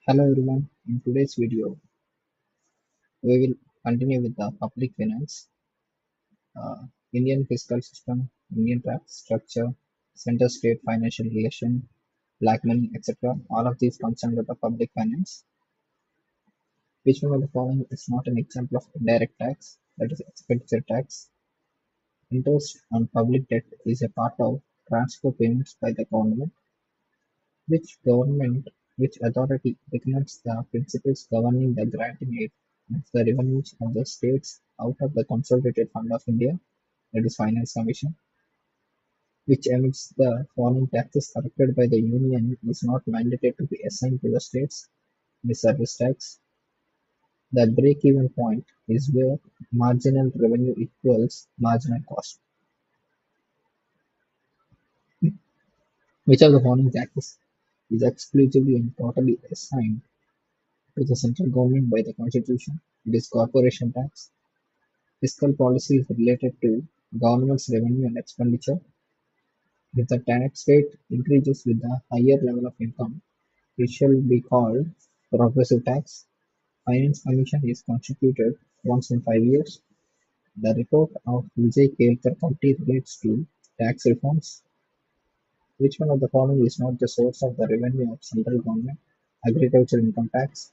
Hello everyone, in today's video we will continue with the public finance, uh, Indian fiscal system, Indian tax structure, center-state financial relation, black money, etc. All of these comes under the public finance. Which one of the following is not an example of indirect tax, that is expenditure tax? Interest on public debt is a part of transfer payments by the government. Which authority recommends the principles governing the granting aid of the revenues of the states out of the Consolidated Fund of India, that is Finance Commission, which amidst the foreign taxes collected by the Union is not mandated to be assigned to the states, the service tax. The break-even point is where marginal revenue equals marginal cost. Which of the following taxes is exclusively and totally assigned to the central government by the Constitution? It is corporation tax. Fiscal policy is related to government's revenue and expenditure. If the tax rate increases with the higher level of income, it shall be called progressive tax. Finance Commission is constituted once in 5 years. The report of Vijay Kelkar committee relates to tax reforms. Which one of the following is not the source of the revenue of central government? Agricultural income tax.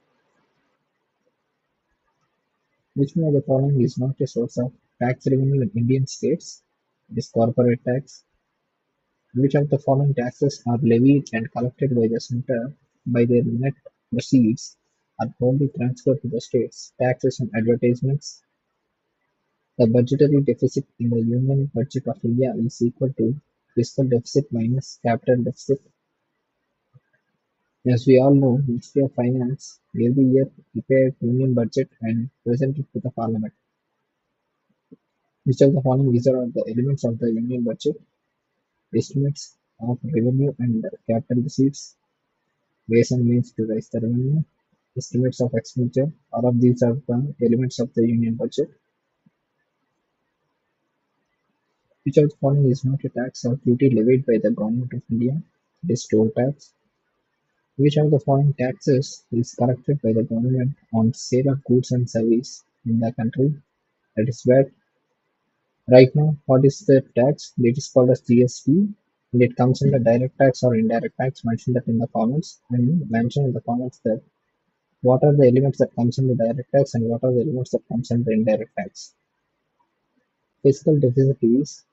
Which one of the following is not a source of tax revenue in Indian states? It is corporate tax. Which of the following taxes are levied and collected by the center by their net proceeds are wholly transferred to the states? Taxes on advertisements. The budgetary deficit in the Union Budget of India is equal to fiscal deficit minus capital deficit. As we all know, Ministry of Finance every year prepared Union Budget and present it to the Parliament. Which of the following these are the elements of the Union Budget? Estimates of revenue and capital receipts, ways and means to raise the revenue, estimates of expenditure. All of these are the elements of the Union Budget. Which of the following is not a tax or duty levied by the Government of India? It is toll tax. Which of the following taxes is collected by the government on sale of goods and service in the country? That is VAT. Right now, what is the tax? It is called as GST, and it comes under direct tax or indirect tax. Mention that in the comments, and mention in the comments that what are the elements that comes under direct tax and what are the elements that comes under indirect tax. Fiscal deficit is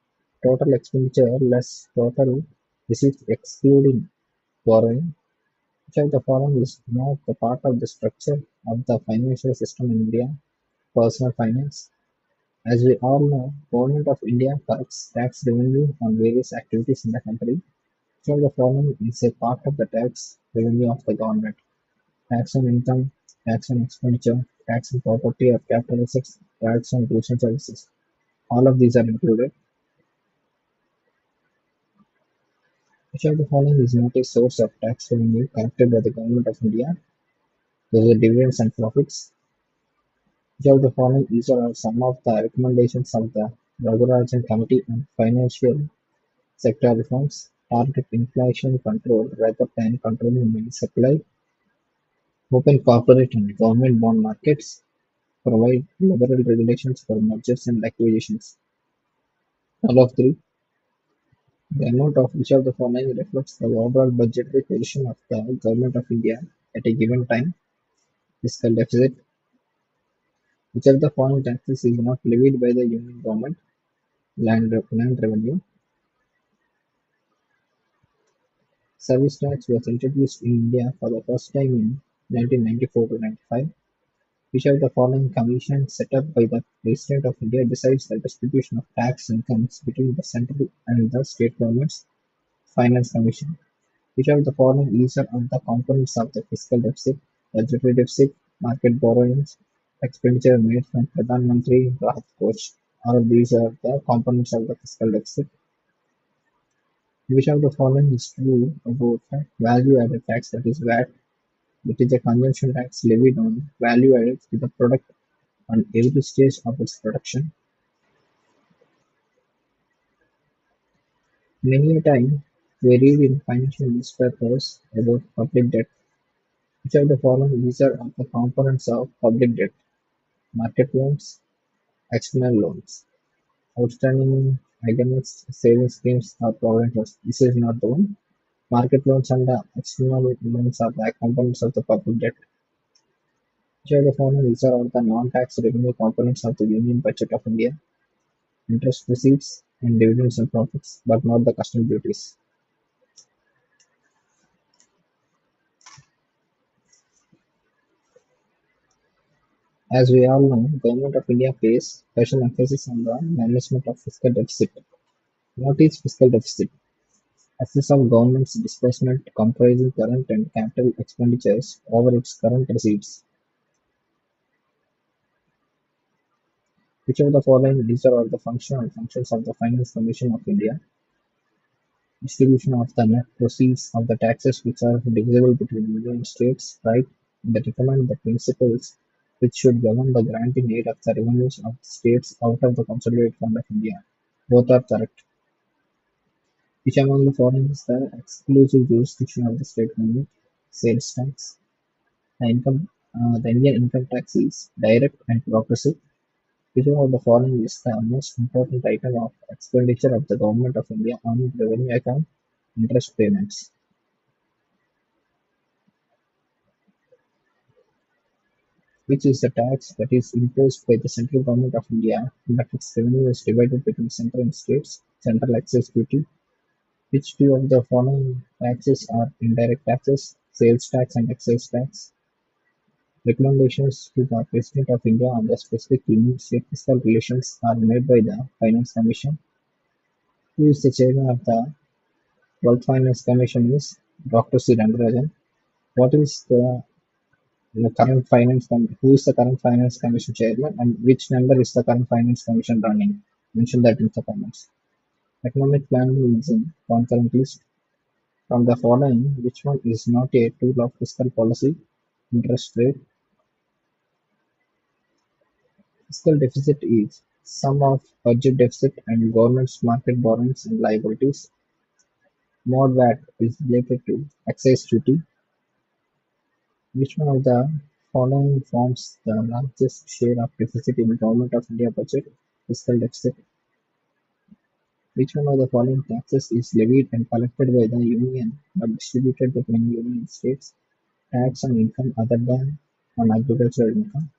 total expenditure less total receipts excluding borrowing. Which of the following is not the part of the structure of the financial system in India? Personal finance. As we all know, Government of India collects tax revenue on various activities in the country. Which of the following is a part of the tax revenue of the government? Tax on income, tax on expenditure, tax on property or capital assets, tax on goods and services. All of these are included. Which of the following is not a source of tax revenue collected by the Government of India? Those are dividends and profits. Which of the following these are some of the recommendations of the Raghuranjan Committee on Financial Sector Reforms? Target inflation control rather than controlling money supply. Open corporate and government bond markets. Provide liberal regulations for mergers and acquisitions. All of three. The amount of each of the following reflects the overall budgetary position of the Government of India at a given time. Fiscal deficit. Which of the following taxes is not levied by the Union Government? Land revenue. Service tax was introduced in India for the first time in 1994 to 95. Which of the following commission set up by the President of India decides the distribution of tax incomes between the central and the state governments? Finance Commission. Which of the following is are the components of the fiscal deficit? Budgetary deficit, market borrowings, expenditure made from Pradhan Mantri Rahat Kosh. All of these are the components of the fiscal deficit. Which of the following is true about value added tax, that is VAT, which is a consumption tax levied on value added to the product on every stage of its production? Many a time we read in financial newspapers about public debt. Which of the following these are the components of public debt? Market loans, external loans, outstanding against savings schemes or provident loans. This is not the one. Market loans and the external loans are the components of the public debt. Which of the following these are all the non-tax revenue components of the Union Budget of India? Interest receipts and dividends and profits, but not the custom duties. As we all know, Government of India pays special emphasis on the management of fiscal deficit. What is fiscal deficit? Excess of government's disbursement comprising current and capital expenditures over its current receipts. Which of the following these are all the functions of the Finance Commission of India? Distribution of the net proceeds of the taxes which are divisible between union states, right? That determine the principles which should govern the granting aid of the revenues of the states out of the Consolidated Fund of India. Both are correct. Which among the following is the exclusive jurisdiction of the state government? Sales tax. The Indian income tax is direct and progressive. Which one of the following is the most important item of expenditure of the Government of India on revenue account? Interest payments. Which is the tax that is imposed by the central government of India, but its revenue is divided between central and states? Central excise duty. Which two of the following taxes are indirect taxes? Sales tax and excise tax. Recommendations to the President of India on the specific union-state fiscal relations are made by the Finance Commission. Who is the chairman of the 12th Finance Commission is Dr. C. Rangarajan. What is the current who is the current Finance Commission chairman and which number is the current Finance Commission running? Mention that in the comments. Economic planning is in concurrent list. From the following, which one is not a tool of fiscal policy? Interest rate. Fiscal deficit is sum of budget deficit and government's market borrowings and liabilities. Mod VAT is related to excise duty. Which one of the following forms the largest share of deficit in Government of India budget? Fiscal deficit. Which one of the following taxes is levied and collected by the Union but distributed between Union states? Tax on income other than on agricultural income.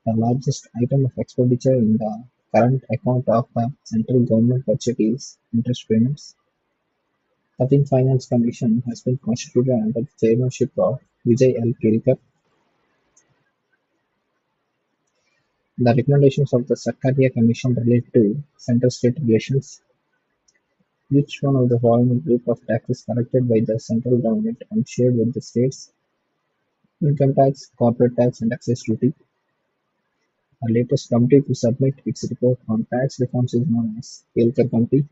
The largest item of expenditure in the current account of the central government budget is interest payments. The 13th Finance Commission has been constituted under the chairmanship of Vijay L. Kelkar. The recommendations of the Sarkaria Commission relate to central-state relations. Which one of the following group of taxes collected by the central government and shared with the states? Income tax, corporate tax, and excise duty. The latest committee to submit its report on tax reforms is known as Kelkar Committee.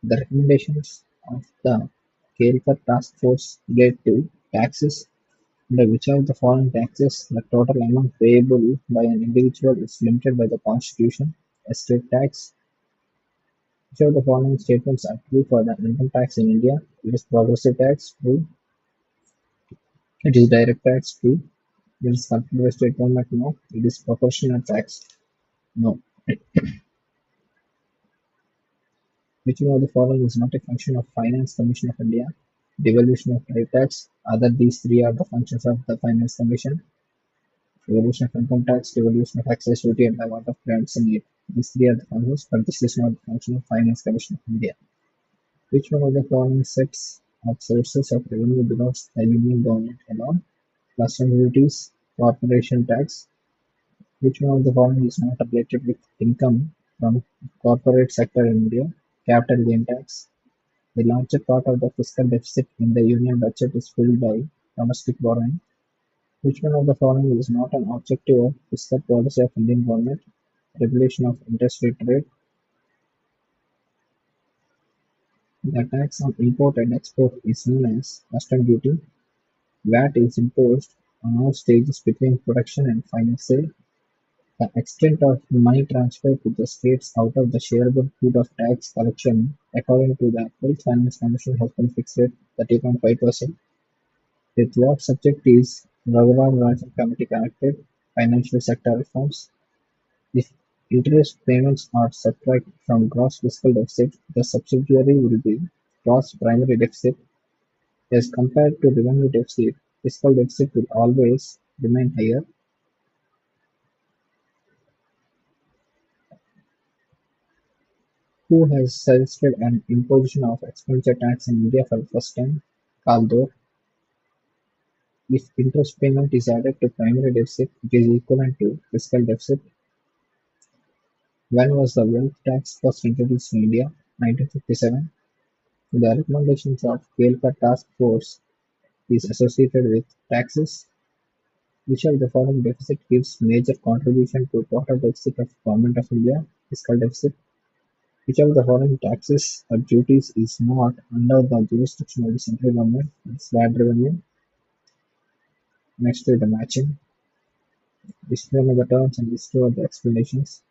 The recommendations of the Kelkar Task Force relate to taxes. Under which of the following taxes the total amount payable by an individual is limited by the Constitution? Estate tax. Which of the following statements are true for the income tax in India? It is progressive tax, true. It is direct tax, true. It is controlled by state government, no. It is proportional tax, no. Which one of the following is not a function of Finance Commission of India? Devolution of trade tax. Other these three are the functions of the Finance Commission. Devolution of income tax, devolution of excise duty, and award of grants in aid. These three are the functions, but this is not the function of Finance Commission of India. Which one of the following sets of sources of revenue belongs to the Union government alone? Custom duties, corporation tax. Which one of the following is not related with income from corporate sector in India? Capital gain tax. The larger part of the fiscal deficit in the Union budget is filled by domestic borrowing. Which one of the following is not an objective of fiscal policy of Indian government? Regulation of interest rate. The tax on import and export is known as custom duty. VAT is imposed on all stages between production and final sale. The extent of money transferred to the states out of the shareable pool of tax collection according to the 12th Finance Commission has been fixed at 30.5%. With what subject is Raghuram Rajan Committee connected? Financial sector reforms. If interest payments are subtracted from gross fiscal deficit, the subsidiary will be gross primary deficit. As compared to revenue deficit, fiscal deficit will always remain higher. Who has suggested an imposition of expenditure tax in India for the first time? Although, if interest payment is added to primary deficit, it is equivalent to fiscal deficit. When was the wealth tax first introduced in India? 1957. The recommendations of CLERK task force is associated with taxes. Which of the following deficit gives major contribution to total deficit of Government of India? Fiscal deficit. Which of the following taxes or duties is not under the jurisdiction of the central government? It's VAT revenue. Next to the matching. Discipline of the terms and history of the explanations.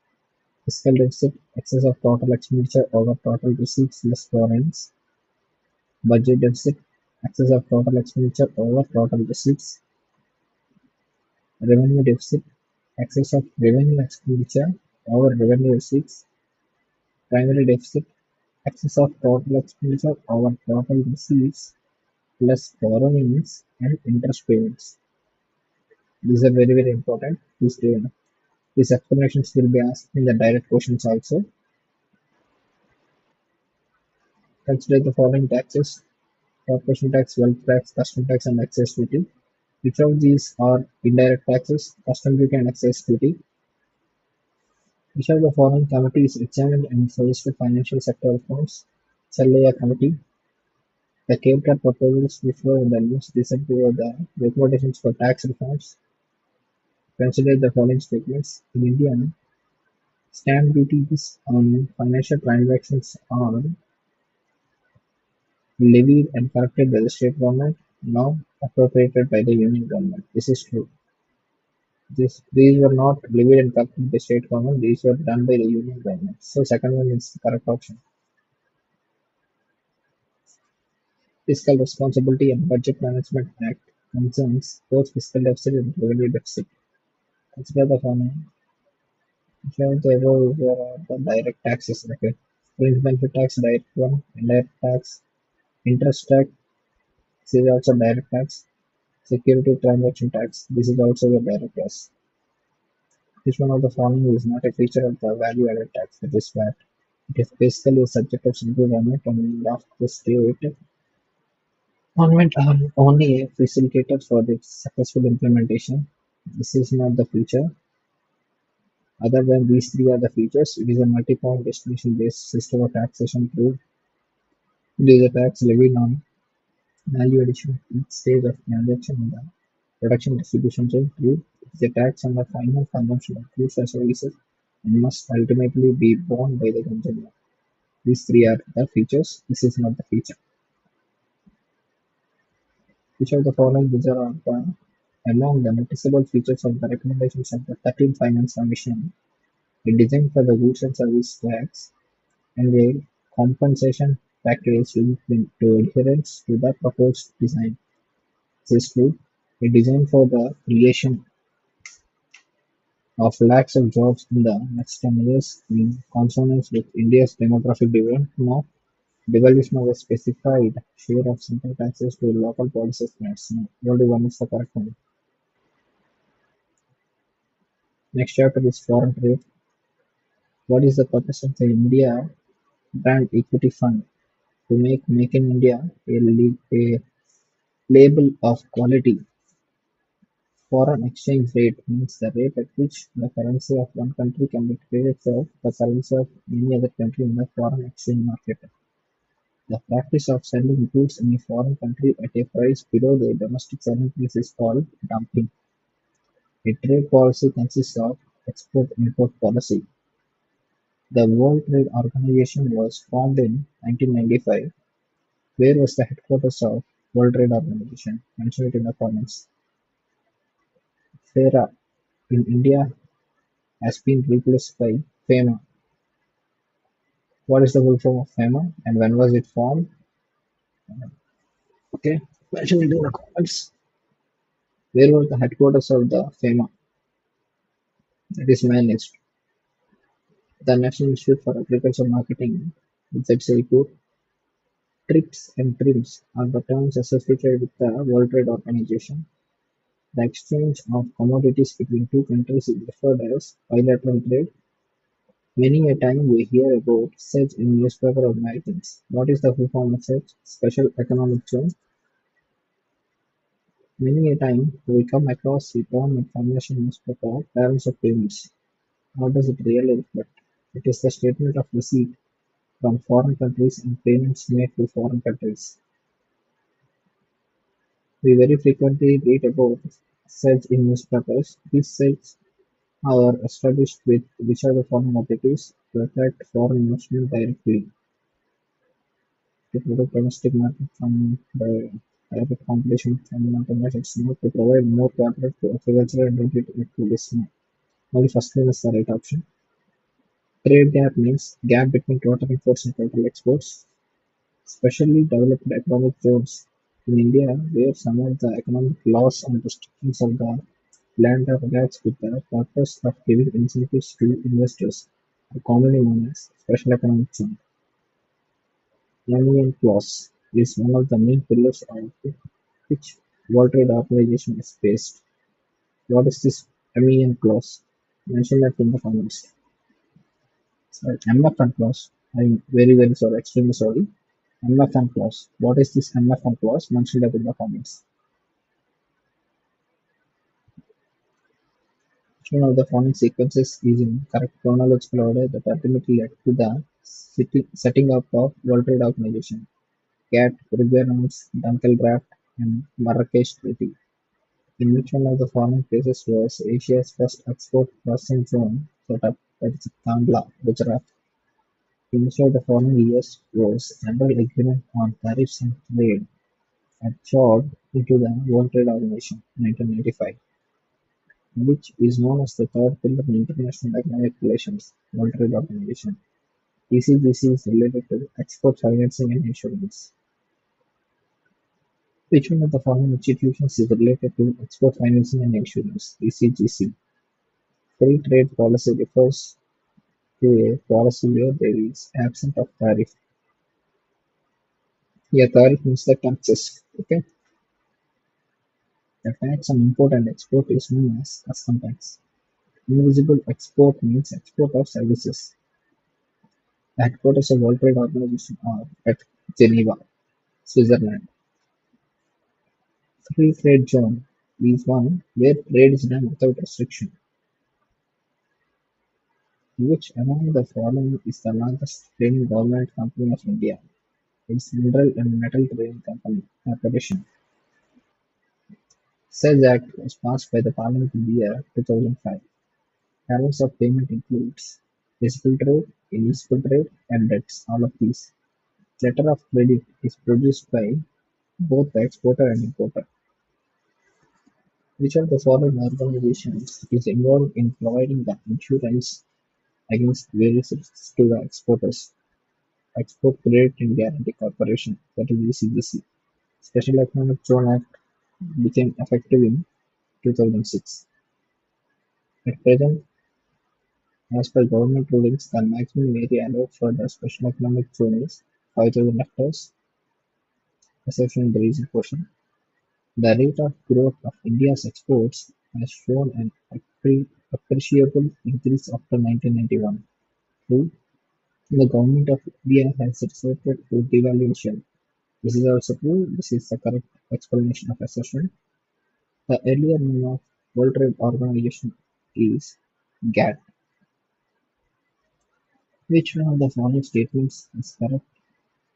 Fiscal deficit, excess of total expenditure over total receipts less borrowings. Budget deficit, excess of total expenditure over total receipts. Revenue deficit, excess of revenue expenditure over revenue receipts. Primary deficit, excess of total expenditure over total receipts plus borrowings and interest payments. These are very, very important. These explanations will be asked in the direct questions also. Consider the following taxes: corporation tax, wealth tax, custom tax, and excise duty. Which of these are indirect taxes? Custom duty and excise duty. Which of the following committees examined and suggested financial sector reforms? Chalaya Committee. The CAPECAT proposals before the news recently were the recommendations for tax reforms. Consider the following statements. In India, stamp duties on financial transactions are levied and collected by the state government, now appropriated by the union government. This is true. These were not levied and collected by the state government, these were done by the union government. So second one is the correct option. Fiscal Responsibility and Budget Management Act concerns both fiscal deficit and revenue deficit. Consider the following. Which of the above are the direct taxes? Okay. Fringe benefit tax, direct one, indirect tax, interest tax, this is also direct tax, security transaction tax, this is also the direct tax. Which one of the following is not a feature of the value added tax, that is VAT? It is basically a subject of central government and of the state. Government are only a facilitator for the successful implementation. This is not the feature. Other than these three are the features, it is a multi-point destination-based system of taxation through it is a tax levied on value addition at each stage of transaction in the production distribution chain. Two, it is a tax on the final consumption of goods or services and must ultimately be borne by the consumer. These three are the features. This is not the feature. Which of the following these are the, among the noticeable features of the recommendations of the 13th Finance Commission? A design for the goods and service tax and a compensation package linked to adherence to the proposed design. This is true. A design for the creation of lakhs of jobs in the next 10 years in consonance with India's demographic development. Devolution of a specified share of central taxes to local policy spends. No, only one is the correct one. Next chapter is foreign trade. What is the purpose of the India Brand Equity Fund? To make in India a label of quality. Foreign exchange rate means the rate at which the currency of one country can be traded for the currency of any other country in the foreign exchange market. The practice of selling goods in a foreign country at a price below the domestic selling price is called dumping. A trade policy consists of export-import policy. The World Trade Organization was formed in 1995. Where was the headquarters of World Trade Organization? Mention it in the comments. FERA in India has been replaced by FEMA. What is the full form of FEMA and when was it formed? Okay. Mention it in the comments. Where was the headquarters of the FEMA? That is managed. The National Institute for Agriculture Marketing, ZSIPUR, TRIPS and TRIMS are the terms associated with the World Trade Organization. The exchange of commodities between two countries is referred as bilateral trade. Many a time we hear about such in newspaper or magazines. What is the full form of such? Special economic zone. Many a time we come across the term in financial newspaper balance of payments. What does it really reflect? It is the statement of receipt from foreign countries and payments made to foreign countries. We very frequently read about such in newspapers. These sites are established with which are the foreign objectives to attract foreign investment directly to protect domestic market from the direct competition from multinationals, to provide more capital to agriculture and related activities. Only first one is the right option. Trade gap means gap between total imports and total exports. Specially developed economic zones in India, where some of the economic laws and restrictions of the land are relaxed with the purpose of giving incentives to investors, are commonly known as special economic zone. Union clause is one of the main pillars on which World Trade Organization is based. What is this MEN clause? Mention that in the comments. Sorry, MFN clause. I'm very sorry, extremely sorry. MFN clause. What is this MFN clause? Mention that in the comments. Which one of the following sequences is in correct chronological order that ultimately led to the setting up of World Trade Organization? GATT, Uruguay Dunkel Draft, and Marrakesh Treaty. In which one of the following places was Asia's first export processing zone set up? That is Kandla, Gujarat. In which of the following years was General Agreement on Tariffs and Trade absorbed into the World Trade Organization, 1995, which is known as the third pillar in international economic relations, World Trade Organization. ECGC is related to export financing and insurance. Which one of the following institutions is related to export financing and insurance? ECGC. Free trade policy refers to a policy where there is absence of tariff. Here, tariff means the taxes. Okay, the tax on import and export is known as custom tax. Invisible export means export of services. The headquarters of World Trade Organization are at Geneva, Switzerland. Free trade zone is one where trade is done without restriction. Which among the following is the largest trading government company of India? It's Mineral and Metal Trading Company Corporation. Such act was passed by the Parliament in the year 2005. Terms of payment includes physical trade, invisible trade, and debts. All of these. Letter of credit is produced by both the exporter and importer. Which of the following organizations is involved in providing the insurance against various risks to the exporters? Export Credit and Guarantee Corporation, that is ECGC. Special Economic Zone Act became effective in 2006. At present, as per government rulings, the maximum area allowed for the Special Economic Zone is 5,000 hectares, exception in the region portion. The rate of growth of India's exports has shown an appreciable increase after 1991. 2. The government of India has resorted to devaluation. This is also true. This is the correct explanation of assertion. The earlier name of World Trade Organization is GATT. Which one of the following statements is correct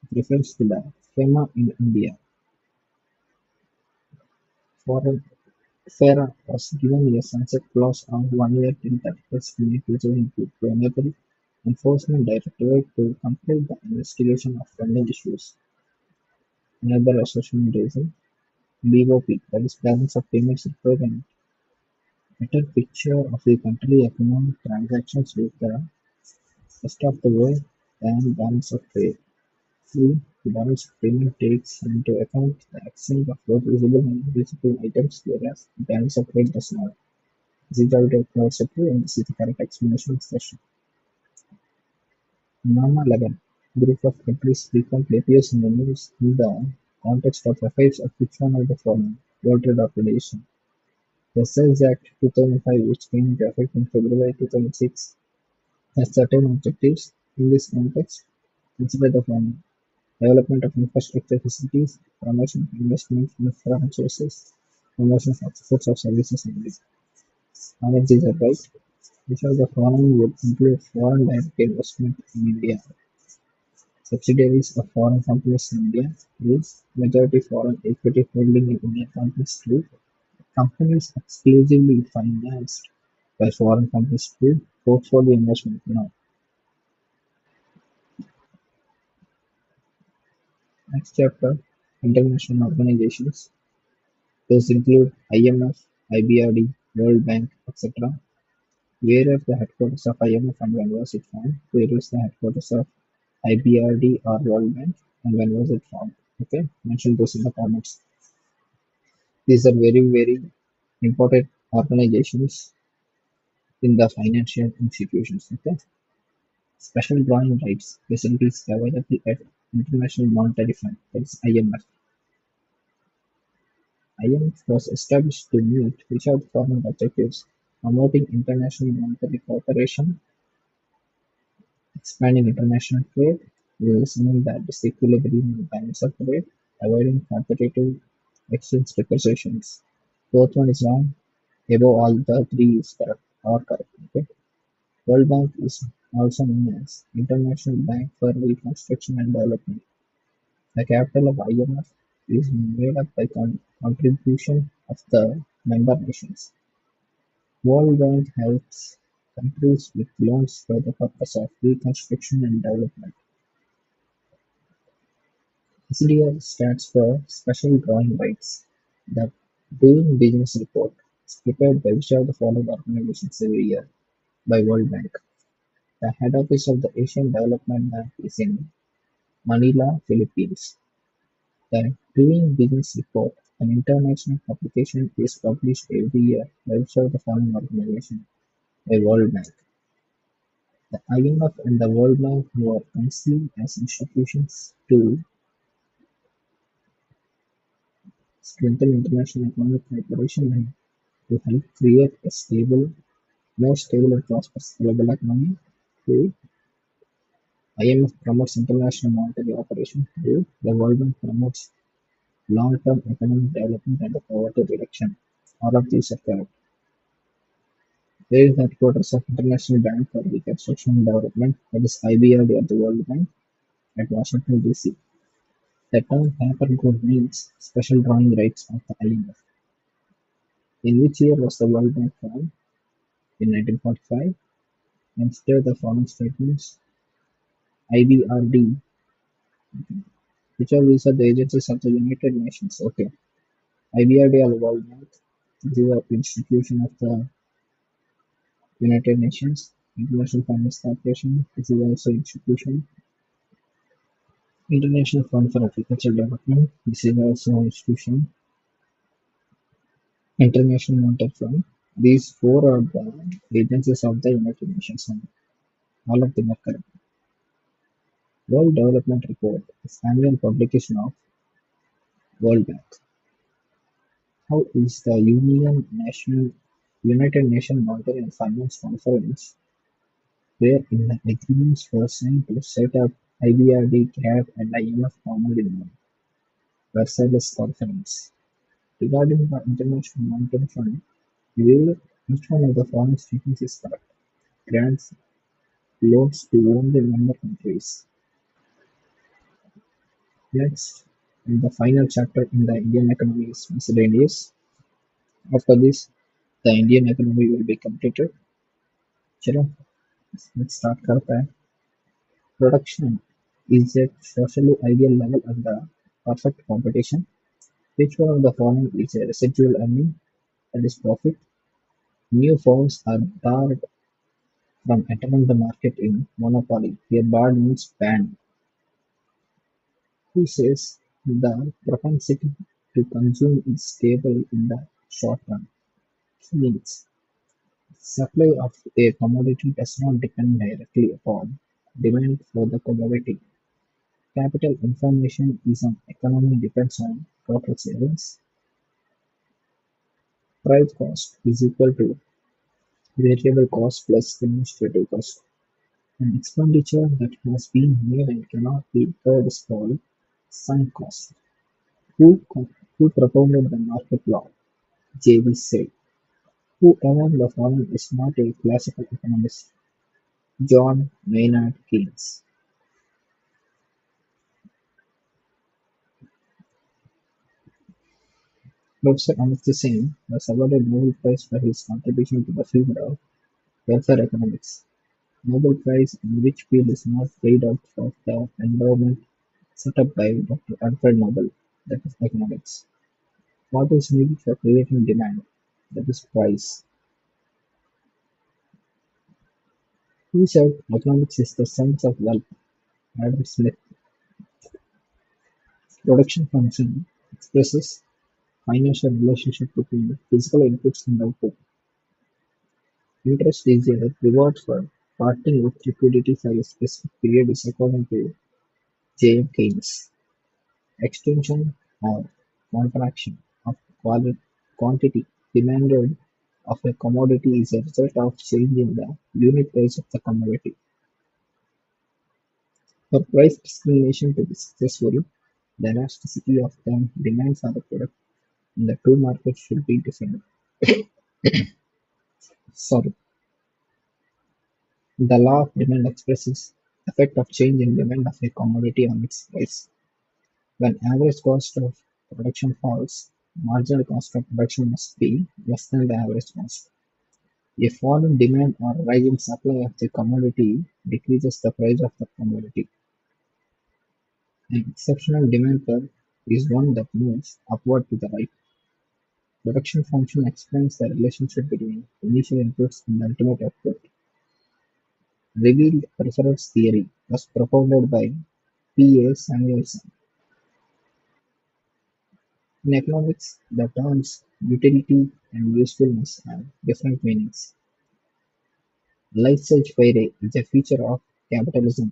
with reference to the FEMA in India? Foreign FERA was given a sunset clause of 1 year till 31st May 2002 to enable Enforcement Directorate to complete the investigation of funding issues. Another assertion raising BOP, that is balance of payments, represent better picture of the country economic transactions with the rest of the world than balance of trade. 2. Balance of payment takes into account the exchange of both visible and invisible items, whereas balance of trade does not. This is how it was approved, and this is the correct explanation of this question. Norma 11. Group of countries frequently appears in the news in the context of affairs of which one of the following: World Trade Organization. The Sales Act 2005, which came into effect in February 2006, has certain objectives. In this context, consider the following: development of infrastructure facilities, promotion of investment in franchises, promotion of exports of services and goods. All of these are right. Which of the following would include foreign direct investment in India? Subsidiaries of foreign companies in India is majority foreign equity holding in Indian companies too. Companies exclusively financed by foreign companies too. Portfolio investment now. Next chapter, international organizations. Those include IMF, IBRD, World Bank, etc. Where are the headquarters of IMF and when was it formed? Where is the headquarters of IBRD or World Bank and when was it formed? Okay, mention those in the comments. These are very important organizations in the financial institutions. Okay, special drawing rights facilities available at International Monetary Fund, that is IMF. IMF was established to meet which of the following objectives: promoting international monetary cooperation, expanding international trade, loosening the disequilibrium in balance of trade, avoiding competitive exchange depreciations. Fourth one is wrong. Above all the three is correct or correct. Okay. World Bank is also known as International Bank for Reconstruction and Development. The capital of IMF is made up by contribution of the member nations. World Bank helps countries with loans for the purpose of reconstruction and development. SDR stands for Special Drawing Rights. The Doing Business Report is prepared by which of the following organizations every year? By World Bank. The head office of the Asian Development Bank is in Manila, Philippines. The Doing Business Report, an international publication, is published every year by which of the following organization? By World Bank. The IMF and the World Bank were conceived as institutions to strengthen international economic cooperation and to help create a more stable and prosperous global economy. Two, IMF promotes international monetary operation. Three, the World Bank promotes long-term economic development and poverty reduction. All of these are correct. Where is the headquarters of International Bank for Reconstruction and Development? That is IBRD or the World Bank at Washington, D.C. The term paper gold means special drawing rights of the IMF. In which year was the World Bank formed? In 1945. Consider the following statements. IBRD. Which of these are the agencies of the United Nations? Okay. IBRD or the World Bank. This is an institution of the United Nations. International Finance Corporation. This is also institution. International Fund for Agricultural Development. This is also an institution. International Monetary Fund. These four are the agencies of the United Nations, and all of them are correct. World Development Report is annual publication of World Bank. How is the United Nations Monetary and Finance Conference, where in the agreements were signed to set up IBRD, CAD, and IMF formed in the Versailles Conference? Regarding the International Monetary Fund, where each one of the following statements is correct: grants loans to only member countries. Next, in the final chapter in the Indian economy is miscellaneous. After this, the Indian economy will be completed. चलो, let's start करते हैं. Production is at socially ideal level under perfect competition. Which one of the following is a residual earning, that is profit? New firms are barred from entering the market in monopoly. Here barred means banned. who says the propensity to consume is stable in the short run, means supply of a commodity does not depend directly upon demand for the commodity. Capital information is an economy depends on total savings. Price cost is equal to variable cost plus administrative cost. An expenditure that has been made and cannot be recovered is called sunk cost. Who, who propounded the market law? J.B. said. Who among the following is not a classical economist? John Maynard Keynes. Professor Amartya Sen was awarded Nobel Prize for his contribution to the field of welfare economics. Nobel Prize in which field is not paid out of the endowment set up by Dr. Alfred Nobel, that is economics. What is needed for creating demand, that is price. Who said economics is the science of wealth? Adam Smith. Production function expresses financial relationship between physical inputs and output. Interest is a reward for parting with liquidity for a specific period is according to J. M. Keynes. Extension or contraction of quantity demanded of a commodity is a result of change in the unit price of the commodity. For price discrimination to be successful, the elasticity of the demand for the product in the two markets should be defined. Sorry. The law of demand expresses effect of change in demand of a commodity on its price. When average cost of production falls, marginal cost of production must be less than the average cost. A fall in demand or rise in supply of the commodity decreases the price of the commodity. An exceptional demand curve is one that moves upward to the right. Production function explains the relationship between initial inputs and ultimate output. Revealed preference theory was propounded by P. A. Samuelson. In economics, the terms utility and usefulness have different meanings. Laissez-faire is a feature of capitalism.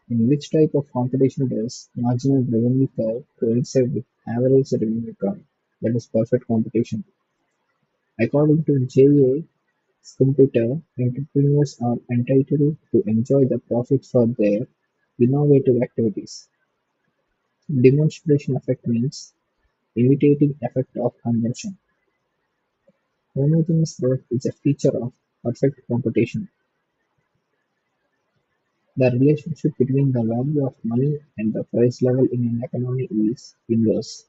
In which type of competition does marginal revenue curve coincide with average revenue curve? That is perfect competition. According to J. A. Schumpeter, entrepreneurs are entitled to enjoy the profits for their innovative activities. Demonstration effect means imitating effect of consumption. Homogeneous growth is a feature of perfect competition. The relationship between the value of money and the price level in an economy is inverse.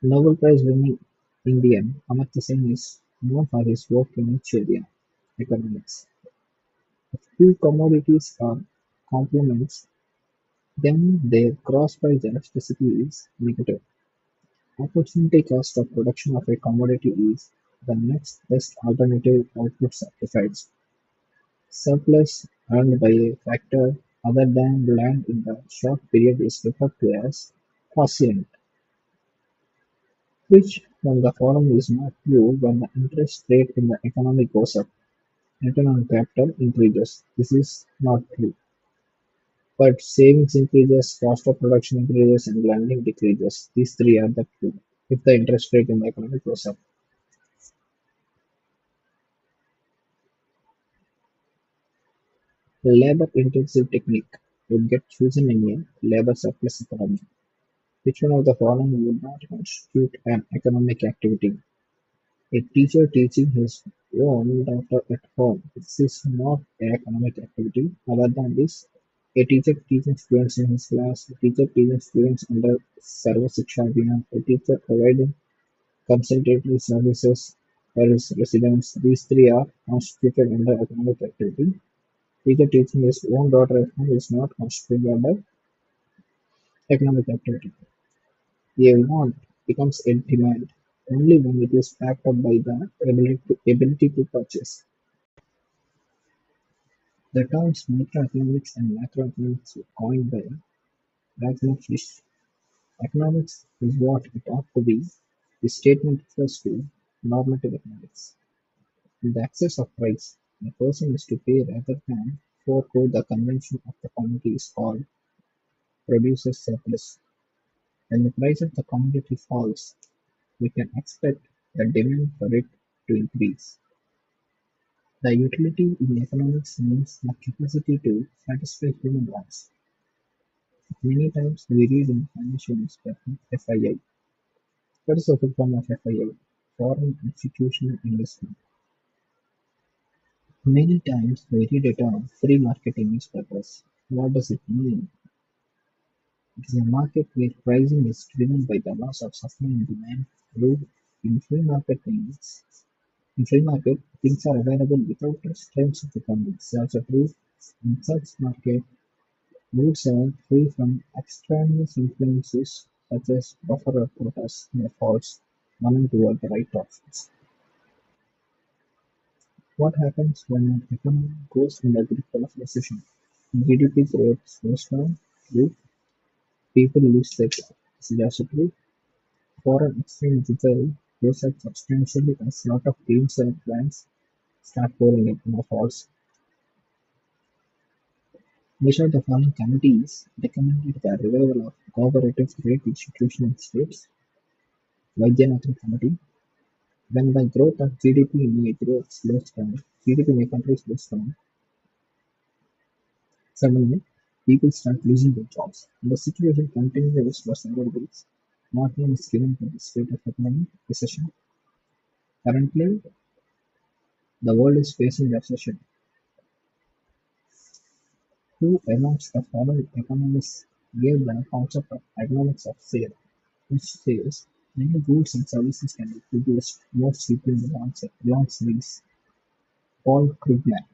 Nobel Prize winning Indian Amartya Sen is known for his work in which area? Economics. If two commodities are complements, then their cross-price elasticity is negative. Opportunity cost of production of a commodity is the next best alternative output sacrifice. Surplus earned by a factor other than land in the short period is referred to as quotient. Which from the following is not true when the interest rate in the economy goes up? Return on capital increases. This is not true. But savings increases, cost of production increases, and lending decreases. These three are the true. If the interest rate in the economy goes up. Labor-intensive technique would get chosen in a labor surplus economy. Which one of the following would not constitute an economic activity? A teacher teaching his own daughter at home. This is not an economic activity. Other than this, a teacher teaching students in his class, a teacher teaching students under Sarva Shiksha Abhiyan, a teacher providing consultancy services for his residents. These three are constituted under economic activity. Teacher teaching his own daughter at home is not constituted under economic activity. A want becomes a demand only when it is backed up by the ability to purchase. The terms microeconomics and macroeconomics were coined by pragmatist. Economics is what it ought to be. This statement refers to normative economics. In the excess of price, a person is to pay rather than forego the convention of the commodity is called producer's surplus. When the price of the commodity falls, we can expect the demand for it to increase. The utility in economics means the capacity to satisfy human wants. Many times we read in financial newspaper FII. What is the full form of FII? Foreign Institutional Investment. Many times we read a term free market in newspapers. What does it mean? It is a market where pricing is driven by the laws of supply and demand. Rule in free market things. In free market, things are available without restraints of the government. It's also true in such market, goods are free from extraneous influences such as buffer or quotas may false one toward the right options. What happens when an economy goes in the grip of recession? GDP growth slows down, true. People lose their job. This is also true. Foreign exchange reserve goes up substantially as lot of gains and plans start pouring in false. Which of the following committees recommended the revival of cooperative credit institutions in states? Vaidyanathan Committee. When the growth of GDP in a growth slows down, GDP in a country slows down, suddenly people start losing their jobs. The situation continues for several weeks. Not name is given for the state of economic recession. Currently, the world is facing recession. Who amongst the following economists gave the concept of economics of sale, which says many goods and services can be produced more cheaply in the long lease? Paul Krugman.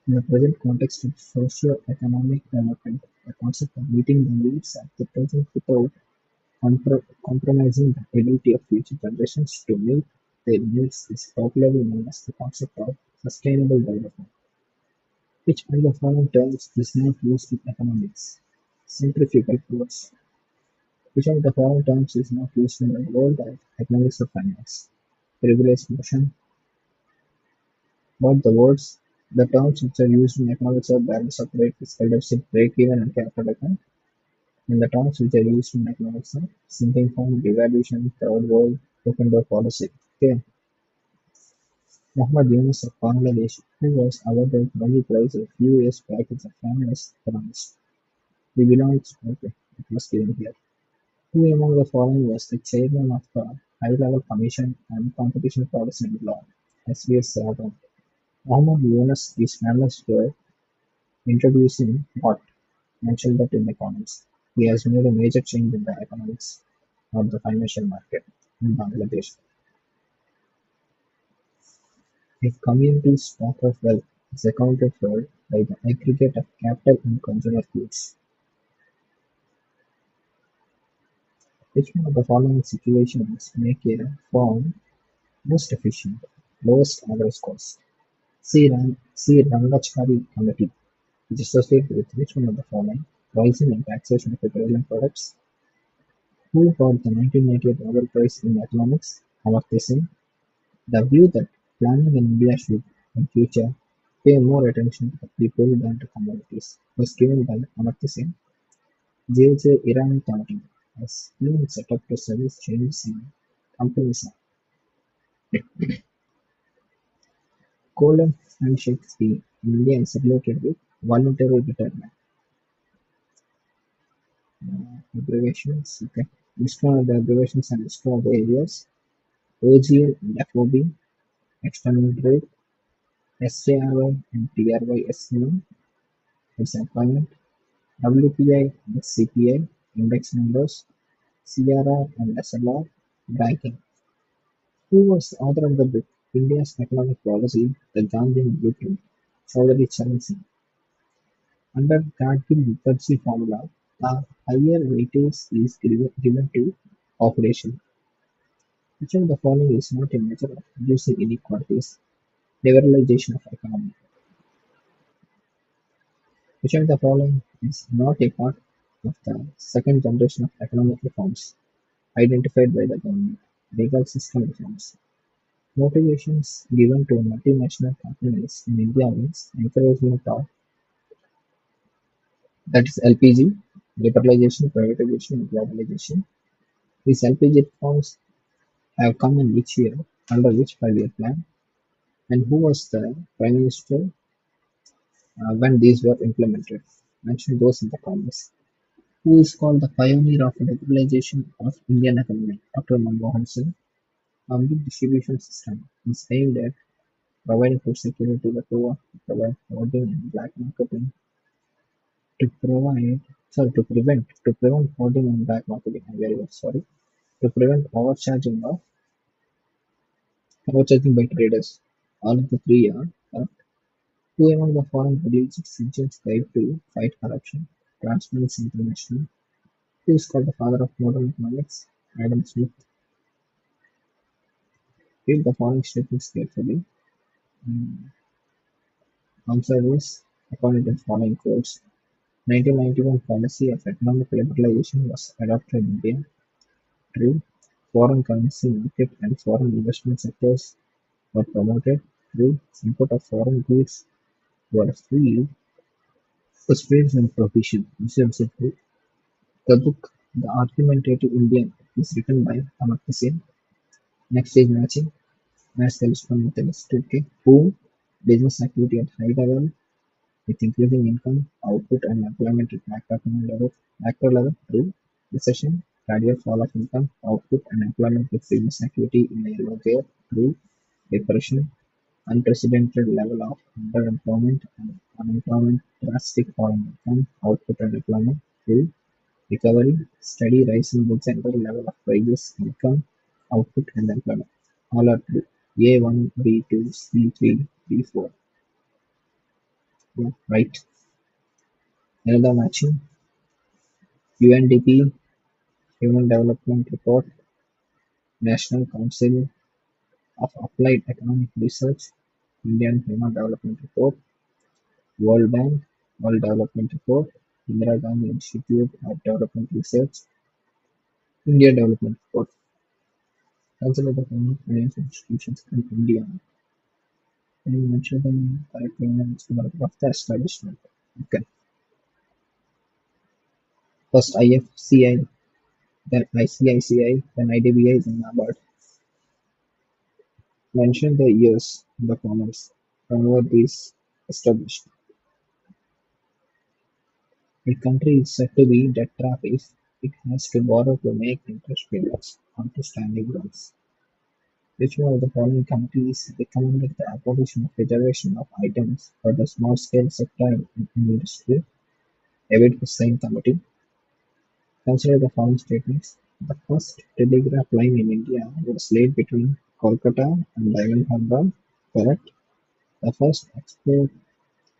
In the present context of socio-economic development, the concept of meeting the needs at the present without compromising the ability of future generations to meet their needs is popularly known as the concept of sustainable development. Which of the following terms is not used in economics? Centrifugal force. Which of the following terms is not used in the world of economics or finance? Privileged motion. What the terms which are used in economics are balance of trade, fiscal deficit, break-even, and capital account. And the terms which are used in economics are sinking fund, devaluation, third world, open door policy. Okay. Mohammad Yunus of Bangladesh, who was awarded Nobel Prize a few years back as a feminist economist. He belongs, okay, it was given here. Who among the following was the chairman of the High-Level Commission on Competition Policy and Law, SVS Sarvan? Mohammad Yunus is famous for introducing what? Mentioned that in economics. He has made a major change in the economics of the financial market in Bangladesh. A community's stock of wealth is accounted for by the aggregate of capital and consumer goods. Which one of the following situations make a firm most efficient? Lowest average cost. See Rangachari Committee, which is associated with which one of the following? Pricing and taxation of petroleum products. Who got the 1988 Nobel Prize in Economics? Amartya Sen. The view that planning in India should, in future, pay more attention to the people than to commodities was given by Amartya Sen. J. Irani Committee has been set up to service changes in companies. Cold handshake scheme in India is related with voluntary retirement. Abbreviations. Okay. List one of the abbreviations and list one of the areas. OGL and FOB, external trade, SJRY and TRY SNM, its employment, WPI and CPI, index numbers, CRR and SLR, banking. Who was the author of the book India's Economic Policy, the Gandhian Blueprint? Chaudhary Charan Singh. Under Gadgil-Mukerjee formula, the higher weightage is given to population. Which of the following is not a measure of reducing inequalities? Liberalization of economy. Which of the following is not a part of the second generation of economic reforms identified by the government? Legal system reforms. Motivations given to multinational companies in India means encouragement of, that is LPG, liberalization, privatization, and globalization. These LPG reforms have come in which year, under which 5-year plan, and who was the Prime Minister when these were implemented? Mention those in the comments. Who is called the pioneer of liberalization of Indian economy? Dr. Manmohan Singh. Public distribution system is aimed at providing food security to the poor, to provide hoarding and black marketing, to prevent hoarding and black marketing. I'm very sorry. To prevent overcharging by traders. All of the three are who among the foreign released Sitchin's guide to fight corruption. Transparency International. Who is called the father of modern economics? Adam Smith. Read the following statements carefully. Mm, Answer is according to the following quotes. 1991 policy of economic liberalization was adopted in India. True. Foreign currency market and foreign investment sectors were promoted. True. Import of foreign goods were free for trades and provision. This is also true. The book The Argumentative Indian is written by Amartya Sen. Next is matching. Match the list from the list. Okay. Who? Business activity at high level with increasing income, output and employment at macro level. True. Recession. Gradual fall of income, output and employment with business activity in a yellow gear. True. Depression. Unprecedented level of underemployment and unemployment, drastic fall in income, output and employment. True. Recovery, steady rise in the general level of wages, income, output and employment. All are true. A1, B2, C3, B4. Yeah, right. Another matching. UNDP, Human Development Report, National Council of Applied Economic Research, Indian Human Development Report, World Bank, World Development Report, Indira Gandhi Institute of Development Research, India Development Report. Consider the following financial institutions in India and mention them correctly in the of the establishment. Okay. First IFCI, then ICICI, then IDBI, then NABARD. Mention the years in the comments whenever these established. A country is said to be debt trap if it has to borrow to make interest payments onto standing loans. Which one of the following countries recommended the abolition of reservation of items for the small scale sector in industry? David Hussein Committee. Consider the following statements: the first telegraph line in India was laid between Kolkata and Diamond Harbour. Correct. The first export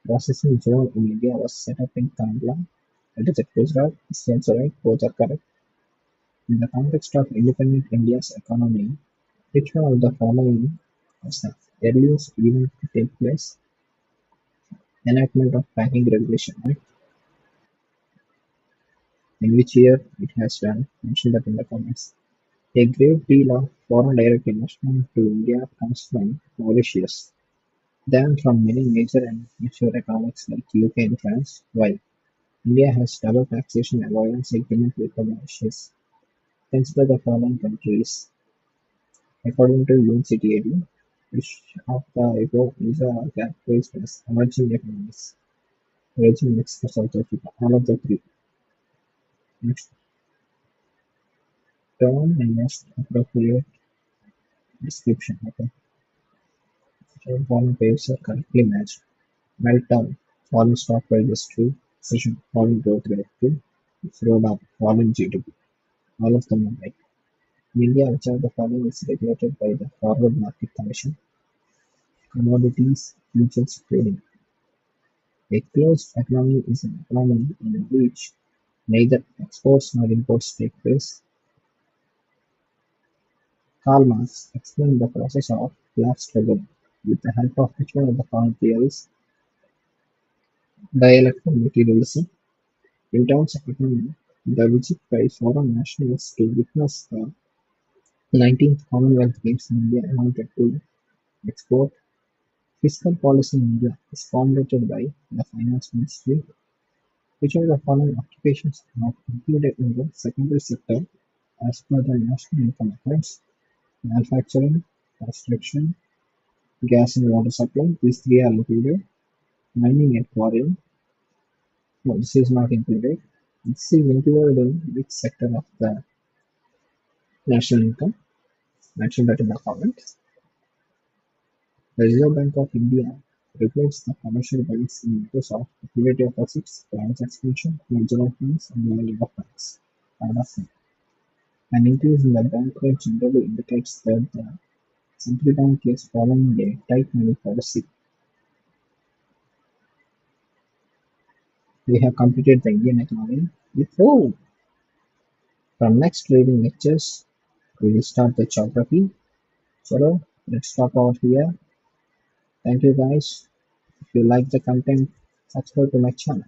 processing zone in India was set up in Kandla. That is at Gujarat. This is also right. Both are correct. In the context of independent India's economy, which one of the following was the earliest event to take place? Enactment of Banking Regulation Act. In which year it has done? Mention that in the comments. A great deal of foreign direct investment to India comes from Mauritius, then from many major and mature economies like UK and France. Why? India has double taxation avoidance agreement with the Mauritius. Consider the following countries. According to UNCTAD, which of the above is characterized as emerging economies? Virgin Mexico, South Africa, all of the three. Next term and most appropriate description. Okay. So following pages are correctly matched. Meltdown, falling stock prices true. Recession, falling growth rate true. Slowdown, falling GDP. All of them are right. In India, which of the following is regulated by the Forward Market Commission? Commodities futures trading. A closed economy is an economy in which neither exports nor imports take place. Karl Marx explained the process of class struggle with the help of which one of the following theories? Dialectal materialism. In terms of economy, the visit by foreign nationals to witness the 19th Commonwealth Games in India amounted to export. Fiscal policy in India is formulated by the Finance Ministry, which of the following occupations are not included in the secondary sector as per the National Income Accounts: manufacturing, construction, gas and water supply. These three are included. Mining and quarrying. No, this is not included. This is included in which sector of the national income? Mention that in the comments. The Reserve Bank of India regulates the commercial banks in matters of liquidity of assets, branch expansion, merger of banks, and lending of banks. Kind of thing. An increase in the bank rate generally indicates that the central bank is following a tight money policy. We have completed the Indian economy. Before from next reading lectures, we will start the geography. So let's stop out here. Thank you guys. If you like the content, subscribe to my channel.